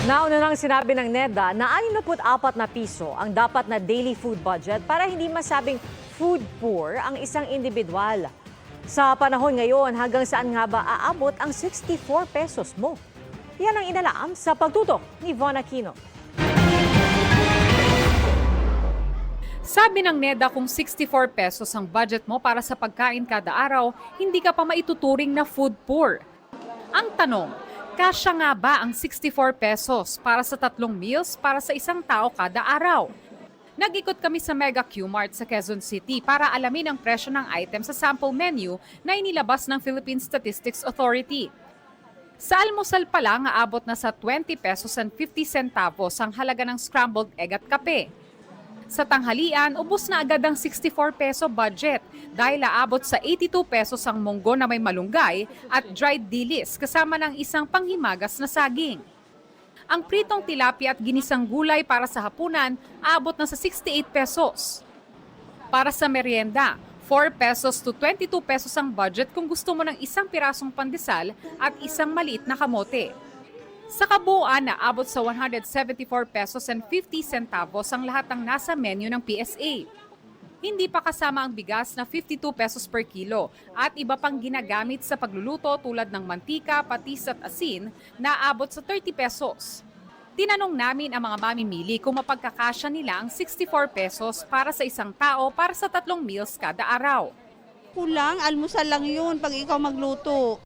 Nauna nang sinabi ng NEDA na 64 na piso ang dapat na daily food budget para hindi masabing food poor ang isang individual. Sa panahon ngayon, hanggang saan nga ba aabot ang 64 pesos mo? Yan ang inalaam sa pagtutok ni Von Aquino. Sabi ng NEDA kung 64 pesos ang budget mo para sa pagkain kada araw, hindi ka pa maituturing na food poor. Ang tanong, kasya nga ba ang 64 pesos para sa 3 meals para sa isang tao kada araw? Nag-ikot kami sa Mega Q-Mart sa Quezon City para alamin ang presyo ng item sa sample menu na inilabas ng Philippine Statistics Authority. Sa almusal pa lang, aabot na sa 20 pesos and 50 centavos ang halaga ng scrambled egg at kape. Sa tanghalian, ubos na agad ang 64 peso budget dahil aabot sa 82 pesos ang munggo na may malunggay at dried dilis kasama ng isang panghimagas na saging. Ang pritong tilapia at ginisang gulay para sa hapunan, aabot na sa 68 pesos. Para sa merienda, 4 pesos to 22 pesos ang budget kung gusto mo ng isang pirasong pandesal at isang maliit na kamote. Sa kabuuan, naabot sa 174 pesos and 50 centavos ang lahat ng nasa menu ng PSA. Hindi pa kasama ang bigas na 52 pesos per kilo at iba pang ginagamit sa pagluluto tulad ng mantika, patis at asin na aabot sa 30 pesos. Tinanong namin ang mga mamimili kung mapagkakasya nila ang 64 pesos para sa isang tao para sa 3 meals kada araw. Kulang, almusal lang yun pag ikaw magluto.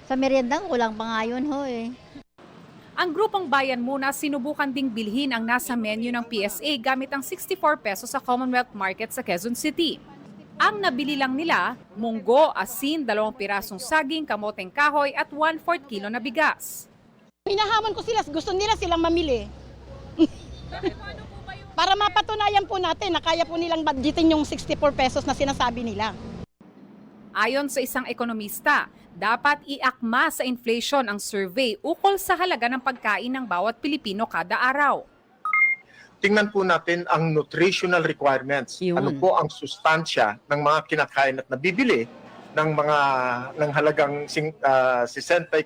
Sa merienda, kulang pa nga yun ho eh. Ang grupong Bayan Muna sinubukan ding bilhin ang nasa menu ng PSA gamit ang 64 pesos sa Commonwealth Market sa Quezon City. Ang nabili lang nila, munggo, asin, 2 pirasong saging, kamoteng kahoy at 1/4 kilo na bigas. Hinahamon ko sila, gusto nila silang mamili. Para mapatunayan po natin na kaya po nilang budgetin yung 64 pesos na sinasabi nila. Ayon sa isang ekonomista, dapat iakma sa inflation ang survey ukol sa halaga ng pagkain ng bawat Pilipino kada araw. Tingnan po natin ang nutritional requirements. Yun. Ano po ang sustansya ng mga kinakain at nabibili ng halagang 64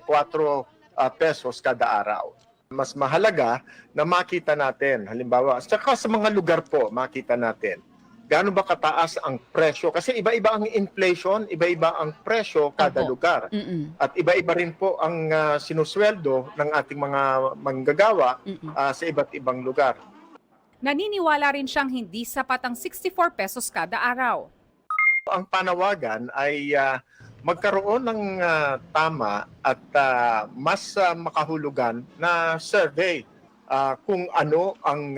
pesos kada araw. Mas mahalaga na makita natin, halimbawa, saka sa mga lugar po makita natin gaano ba kataas ang presyo? Kasi iba-iba ang inflation, iba-iba ang presyo kada lugar. At iba-iba rin po ang sinusweldo ng ating mga manggagawa sa iba't ibang lugar. Naniniwala rin siyang hindi sapat ang 64 pesos kada araw. Ang panawagan ay magkaroon ng tama at mas makahulugan na survey kung ano ang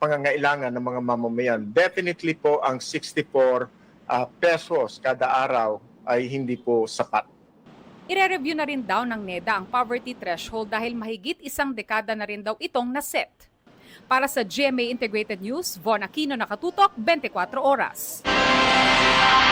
pangangailangan ng mga mamamayan. Definitely po ang 64 pesos kada araw ay hindi po sapat. Ire-review na rin daw ng NEDA ang poverty threshold dahil mahigit 1 dekada na rin daw itong naset. Para sa GMA Integrated News, Von Aquino, nakatutok, 24 oras.